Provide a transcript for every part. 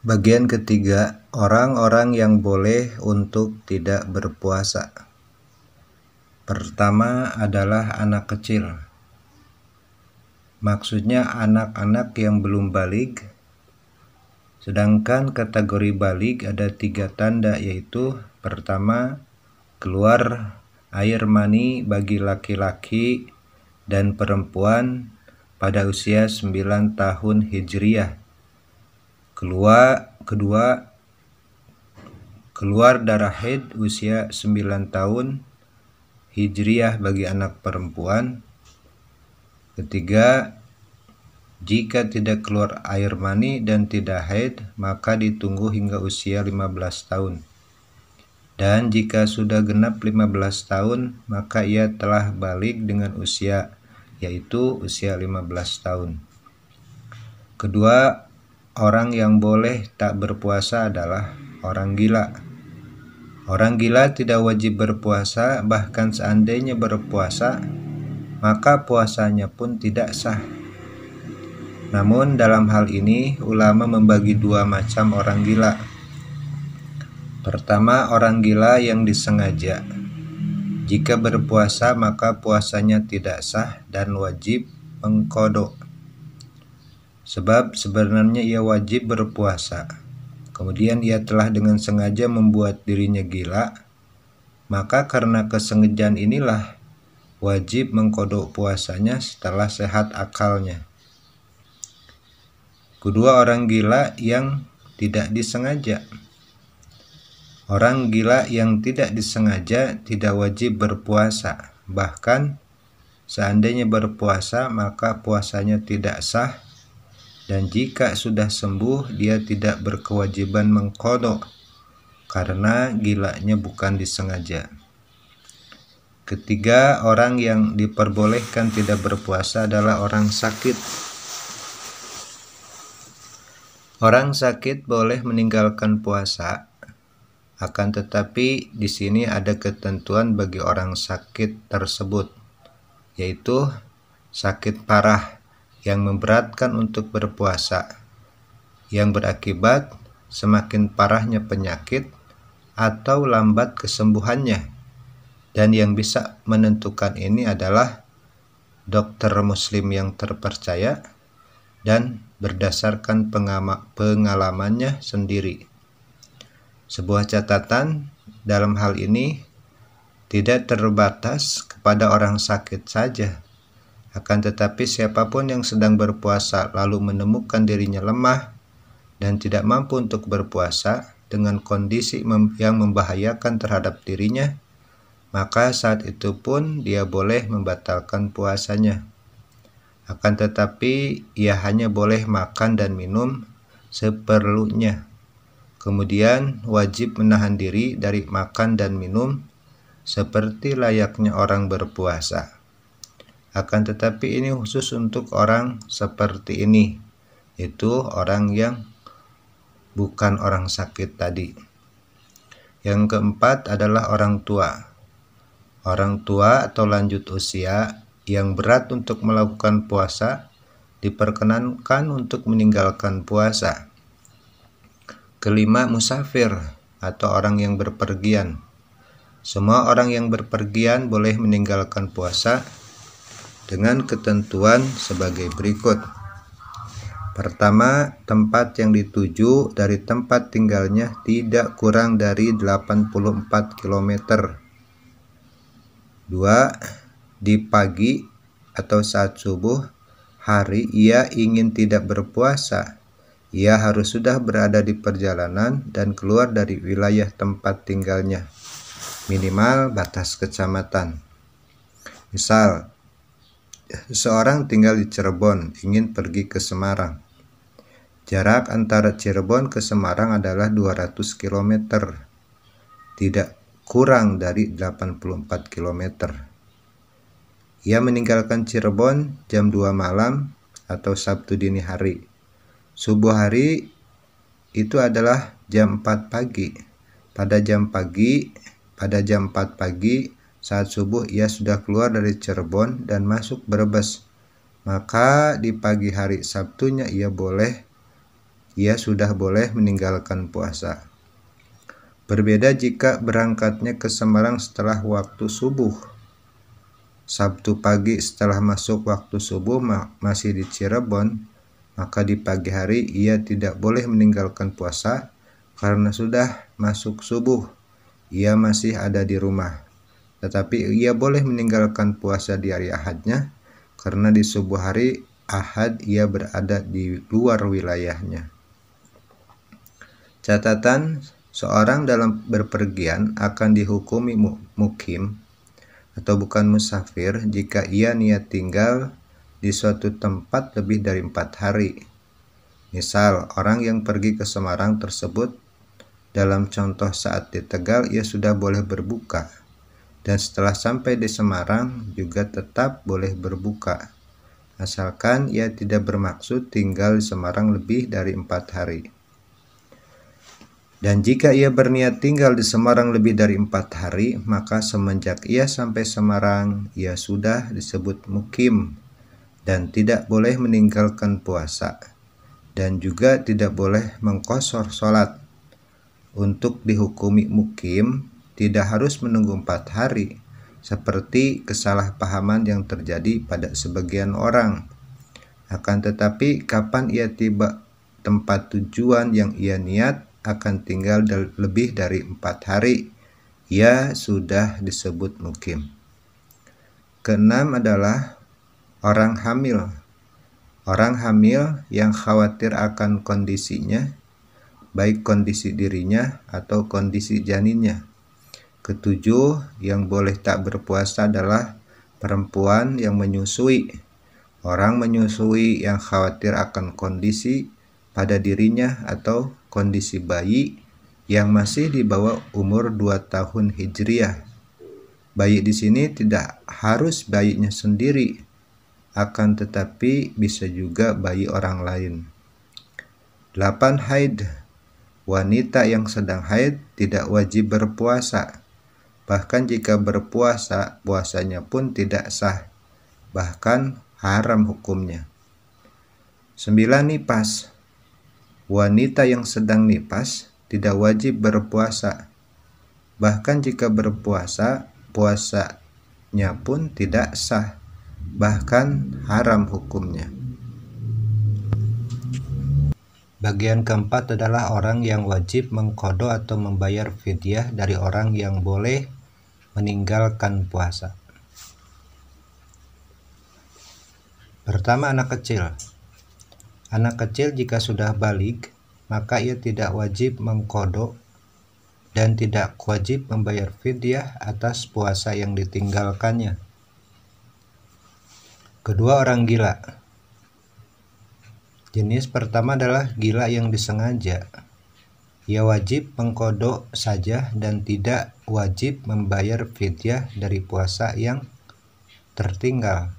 Bagian ketiga, orang-orang yang boleh untuk tidak berpuasa. Pertama adalah anak kecil. Maksudnya anak-anak yang belum baligh. Sedangkan kategori baligh ada 3 tanda, yaitu pertama, keluar air mani bagi laki-laki dan perempuan pada usia 9 tahun Hijriah. Kedua, keluar darah haid usia 9 tahun Hijriah bagi anak perempuan. Ketiga, jika tidak keluar air mani dan tidak haid, maka ditunggu hingga usia 15 tahun. Dan jika sudah genap 15 tahun, maka ia telah baligh dengan usia, yaitu usia 15 tahun. Kedua, orang yang boleh tak berpuasa adalah orang gila. Orang gila tidak wajib berpuasa, bahkan seandainya berpuasa, maka puasanya pun tidak sah. Namun dalam hal ini, ulama membagi 2 macam orang gila. Pertama, orang gila yang disengaja. Jika berpuasa, maka puasanya tidak sah dan wajib mengqadha. Sebab sebenarnya ia wajib berpuasa. Kemudian ia telah dengan sengaja membuat dirinya gila, maka karena kesengajaan inilah wajib mengqadha puasanya setelah sehat akalnya. Kedua, orang gila yang tidak disengaja. Orang gila yang tidak disengaja tidak wajib berpuasa. Bahkan seandainya berpuasa, maka puasanya tidak sah. Dan jika sudah sembuh, dia tidak berkewajiban mengqadha karena gilanya bukan disengaja. Ketiga, orang yang diperbolehkan tidak berpuasa adalah orang sakit. Orang sakit boleh meninggalkan puasa, akan tetapi di sini ada ketentuan bagi orang sakit tersebut, yaitu sakit parah yang memberatkan untuk berpuasa, yang berakibat semakin parahnya penyakit atau lambat kesembuhannya. Dan yang bisa menentukan ini adalah dokter muslim yang terpercaya dan berdasarkan pengalamannya sendiri. Sebuah catatan dalam hal ini tidak terbatas kepada orang sakit saja, akan tetapi siapapun yang sedang berpuasa lalu menemukan dirinya lemah dan tidak mampu untuk berpuasa dengan kondisi yang membahayakan terhadap dirinya, maka saat itu pun dia boleh membatalkan puasanya. Akan tetapi ia hanya boleh makan dan minum seperlunya. Kemudian wajib menahan diri dari makan dan minum seperti layaknya orang berpuasa. Akan tetapi ini khusus untuk orang seperti ini, yaitu orang yang bukan orang sakit tadi. Yang keempat adalah orang tua. Orang tua atau lanjut usia yang berat untuk melakukan puasa diperkenankan untuk meninggalkan puasa. Kelima, musafir atau orang yang berpergian. Semua orang yang berpergian boleh meninggalkan puasa dengan ketentuan sebagai berikut. Pertama, tempat yang dituju dari tempat tinggalnya tidak kurang dari 84 km. Dua, di pagi atau saat subuh hari ia ingin tidak berpuasa, ia harus sudah berada di perjalanan dan keluar dari wilayah tempat tinggalnya, minimal batas kecamatan. Misal, seseorang tinggal di Cirebon, ingin pergi ke Semarang. Jarak antara Cirebon ke Semarang adalah 200 km, tidak kurang dari 84 km. Ia meninggalkan Cirebon jam 2 malam atau Sabtu dini hari. Subuh hari itu adalah jam 4 pagi. Pada jam 4 pagi saat subuh ia sudah keluar dari Cirebon dan masuk Brebes. Maka di pagi hari Sabtunya ia boleh ia sudah boleh meninggalkan puasa. Berbeda jika berangkatnya ke Semarang setelah waktu subuh. Sabtu pagi setelah masuk waktu subuh masih di Cirebon, maka di pagi hari ia tidak boleh meninggalkan puasa karena sudah masuk subuh. Ia masih ada di rumah. Tetapi ia boleh meninggalkan puasa di hari Ahadnya karena di subuh hari Ahad ia berada di luar wilayahnya. Catatan: seorang dalam berpergian akan dihukumi mukim atau bukan musafir jika ia niat tinggal di suatu tempat lebih dari 4 hari. Misal, orang yang pergi ke Semarang tersebut, dalam contoh saat di Tegal ia sudah boleh berbuka, dan setelah sampai di Semarang juga tetap boleh berbuka, asalkan ia tidak bermaksud tinggal di Semarang lebih dari 4 hari. Dan jika ia berniat tinggal di Semarang lebih dari 4 hari, maka semenjak ia sampai Semarang, ia sudah disebut mukim dan tidak boleh meninggalkan puasa, dan juga tidak boleh mengqashar sholat. Untuk dihukumi mukim, tidak harus menunggu 4 hari, seperti kesalahpahaman yang terjadi pada sebagian orang. Akan tetapi, kapan ia tiba tempat tujuan yang ia niat, akan tinggal lebih dari 4 hari, ia sudah disebut mukim. Keenam adalah orang hamil. Orang hamil yang khawatir akan kondisinya, baik kondisi dirinya atau kondisi janinnya. Ketujuh, yang boleh tak berpuasa adalah perempuan yang menyusui. Orang menyusui yang khawatir akan kondisi pada dirinya atau kondisi bayi yang masih di bawah umur 2 tahun Hijriah. Bayi di sini tidak harus bayinya sendiri, akan tetapi bisa juga bayi orang lain. 8. Haid. Wanita yang sedang haid tidak wajib berpuasa. Bahkan jika berpuasa, puasanya pun tidak sah, bahkan haram hukumnya. 9. Nifas. Wanita yang sedang nifas tidak wajib berpuasa. Bahkan jika berpuasa, puasanya pun tidak sah, bahkan haram hukumnya. Bagian keempat adalah orang yang wajib mengqadha atau membayar fidyah dari orang yang boleh meninggalkan puasa. Pertama, anak kecil. Anak kecil jika sudah baligh, maka ia tidak wajib mengqadha dan tidak wajib membayar fidyah atas puasa yang ditinggalkannya. Kedua, orang gila. Jenis pertama adalah gila yang disengaja. Ia wajib mengqadha saja dan tidak wajib membayar fidyah dari puasa yang tertinggal.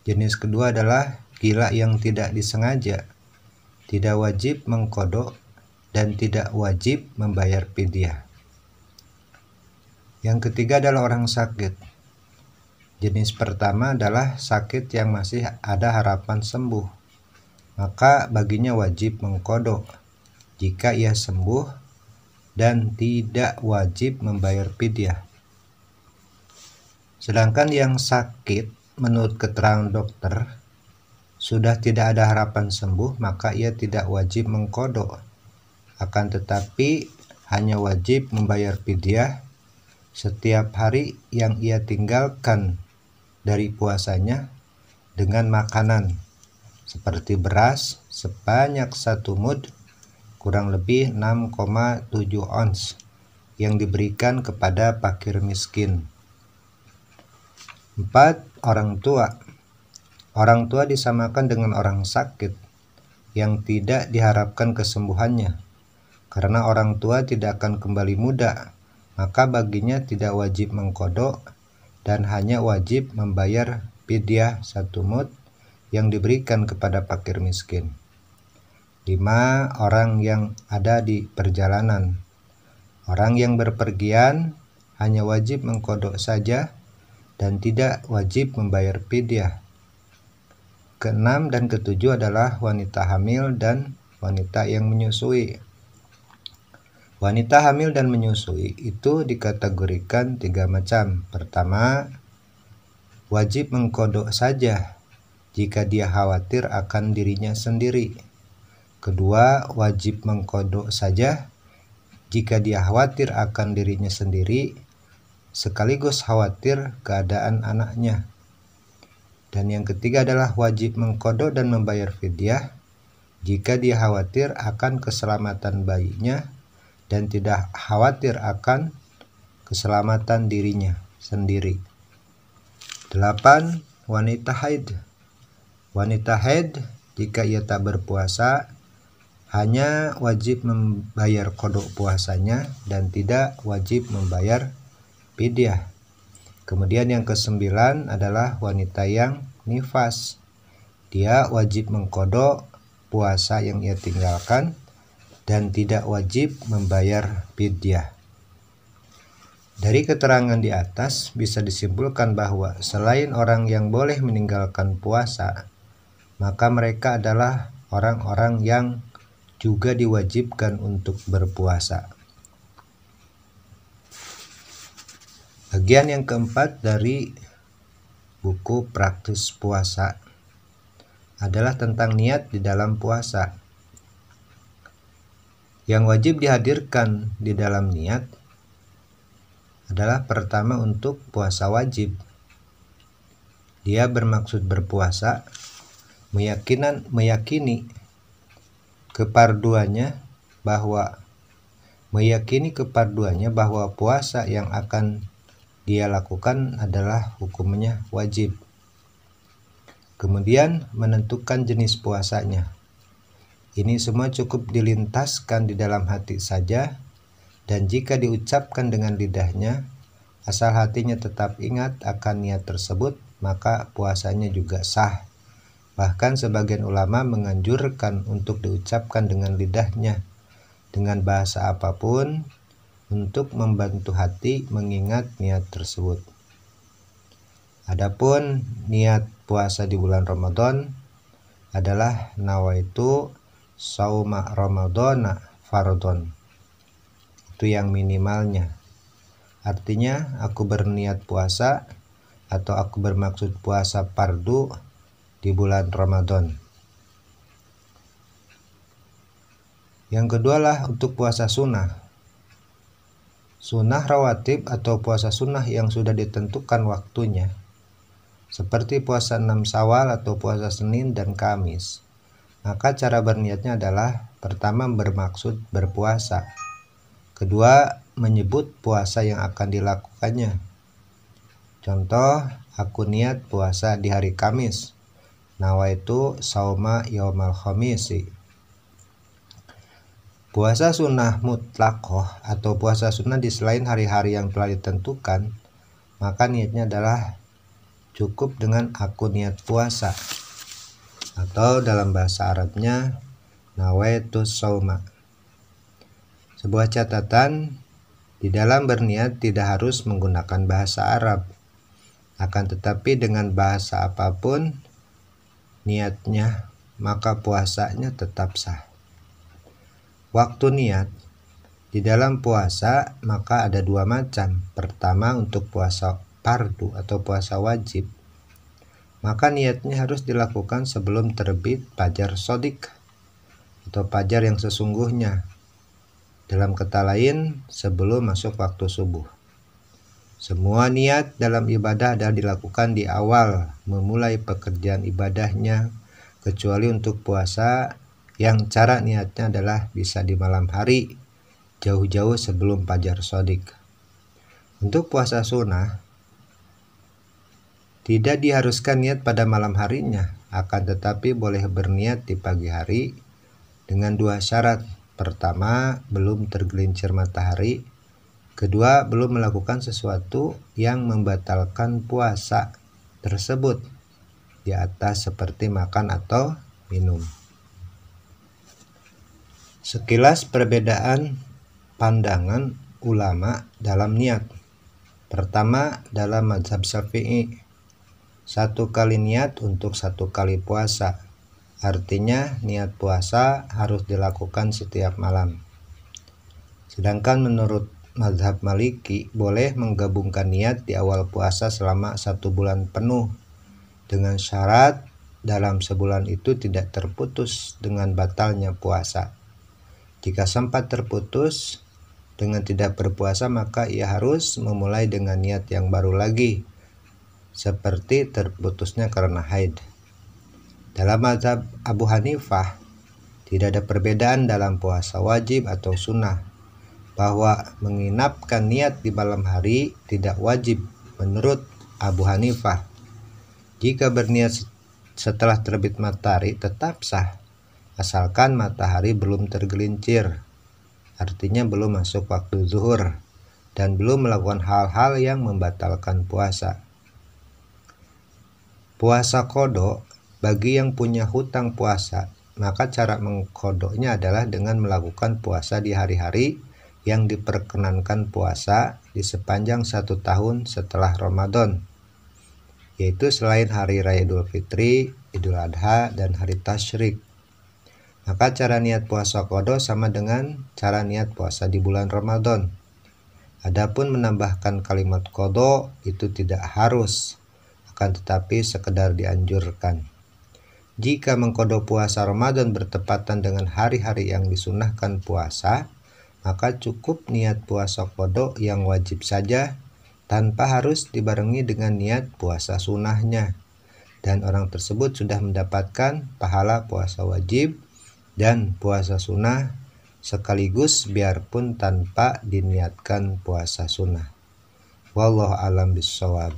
Jenis kedua adalah gila yang tidak disengaja, tidak wajib mengqadha dan tidak wajib membayar fidyah. Yang ketiga adalah orang sakit. Jenis pertama adalah sakit yang masih ada harapan sembuh, maka baginya wajib mengqadha jika ia sembuh dan tidak wajib membayar fidyah. Sedangkan yang sakit menurut keterangan dokter sudah tidak ada harapan sembuh, maka ia tidak wajib mengqadha, akan tetapi hanya wajib membayar fidyah setiap hari yang ia tinggalkan dari puasanya dengan makanan seperti beras sebanyak 1 mud, kurang lebih 6,7 ons, yang diberikan kepada fakir miskin. 4. Orang tua. Orang tua disamakan dengan orang sakit yang tidak diharapkan kesembuhannya, karena orang tua tidak akan kembali muda, maka baginya tidak wajib mengqadha dan hanya wajib membayar fidyah 1 mud yang diberikan kepada fakir miskin. 5. Orang yang ada di perjalanan. Orang yang berpergian hanya wajib mengqadha saja dan tidak wajib membayar fidyah. Keenam dan ketujuh adalah wanita hamil dan wanita yang menyusui. Wanita hamil dan menyusui itu dikategorikan 3 macam. Pertama, wajib mengkodok saja jika dia khawatir akan dirinya sendiri. Kedua, wajib mengkodok saja jika dia khawatir akan dirinya sendiri sekaligus khawatir keadaan anaknya. Dan yang ketiga adalah wajib mengkodok dan membayar fidyah jika dia khawatir akan keselamatan bayinya dan tidak khawatir akan keselamatan dirinya sendiri. 8. Wanita haid. Wanita haid jika ia tak berpuasa hanya wajib membayar qodok puasanya dan tidak wajib membayar fidyah. Kemudian yang ke-9 adalah wanita yang nifas. Dia wajib mengqodok puasa yang ia tinggalkan dan tidak wajib membayar fidyah. Dari keterangan di atas bisa disimpulkan bahwa selain orang yang boleh meninggalkan puasa, maka mereka adalah orang-orang yang juga diwajibkan untuk berpuasa. Bagian yang keempat dari buku praktis puasa adalah tentang niat di dalam puasa. Yang wajib dihadirkan di dalam niat adalah pertama untuk puasa wajib. Dia bermaksud berpuasa, meyakini keparduannya bahwa puasa yang akan dia lakukan adalah hukumnya wajib. Kemudian menentukan jenis puasanya. Ini semua cukup dilintaskan di dalam hati saja, dan jika diucapkan dengan lidahnya, asal hatinya tetap ingat akan niat tersebut, maka puasanya juga sah. Bahkan sebagian ulama menganjurkan untuk diucapkan dengan lidahnya, dengan bahasa apapun, untuk membantu hati mengingat niat tersebut. Adapun niat puasa di bulan Ramadan adalah nawaitu sauma ramadhana fardhon. Itu yang minimalnya. Artinya aku berniat puasa atau aku bermaksud puasa fardu di bulan Ramadan. Yang kedua lah untuk puasa sunnah. Sunnah rawatib atau puasa sunnah yang sudah ditentukan waktunya, seperti puasa 6 Syawal atau puasa Senin dan Kamis. Maka cara berniatnya adalah pertama bermaksud berpuasa, kedua menyebut puasa yang akan dilakukannya. Contoh, aku niat puasa di hari Kamis, nawaitu sauma yaumal khamisi. Puasa sunnah mutlaqoh atau puasa sunnah di selain hari-hari yang telah ditentukan, maka niatnya adalah cukup dengan aku niat puasa, atau dalam bahasa Arabnya nawaitu sauma. Sebuah catatan, di dalam berniat tidak harus menggunakan bahasa Arab, akan tetapi dengan bahasa apapun niatnya, maka puasanya tetap sah. Waktu niat di dalam puasa maka ada 2 macam. Pertama untuk puasa fardu atau puasa wajib, maka niatnya harus dilakukan sebelum terbit fajar shadiq atau fajar yang sesungguhnya. Dalam kata lain, sebelum masuk waktu subuh. Semua niat dalam ibadah adalah dilakukan di awal memulai pekerjaan ibadahnya, kecuali untuk puasa yang cara niatnya adalah bisa di malam hari, jauh-jauh sebelum fajar shadiq. Untuk puasa sunnah, tidak diharuskan niat pada malam harinya, akan tetapi boleh berniat di pagi hari dengan 2 syarat. Pertama, belum tergelincir matahari. Kedua, belum melakukan sesuatu yang membatalkan puasa tersebut di atas seperti makan atau minum. Sekilas perbedaan pandangan ulama dalam niat. Pertama, dalam mazhab Syafi'i, 1 kali niat untuk 1 kali puasa. Artinya niat puasa harus dilakukan setiap malam. Sedangkan menurut mazhab Maliki boleh menggabungkan niat di awal puasa selama 1 bulan penuh dengan syarat dalam sebulan itu tidak terputus dengan batalnya puasa. Jika sempat terputus dengan tidak berpuasa, maka ia harus memulai dengan niat yang baru lagi, seperti terputusnya karena haid. Dalam mazhab Abu Hanifah, tidak ada perbedaan dalam puasa wajib atau sunnah, bahwa menginapkan niat di malam hari tidak wajib menurut Abu Hanifah. Jika berniat setelah terbit matahari tetap sah, asalkan matahari belum tergelincir, artinya belum masuk waktu zuhur, dan belum melakukan hal-hal yang membatalkan puasa. Puasa qadha bagi yang punya hutang puasa, maka cara mengqadhanya adalah dengan melakukan puasa di hari-hari yang diperkenankan puasa di sepanjang 1 tahun setelah Ramadan, yaitu selain hari raya Idul Fitri, Idul Adha, dan hari Tasyrik. Maka cara niat puasa qadha sama dengan cara niat puasa di bulan Ramadan. Adapun menambahkan kalimat qadha itu tidak harus, akan tetapi sekedar dianjurkan. Jika mengqadha puasa Ramadan bertepatan dengan hari-hari yang disunahkan puasa, maka cukup niat puasa qadha yang wajib saja tanpa harus dibarengi dengan niat puasa sunnahnya, dan orang tersebut sudah mendapatkan pahala puasa wajib dan puasa sunnah sekaligus biarpun tanpa diniatkan puasa sunnah. Wallahu a'lam bishawab.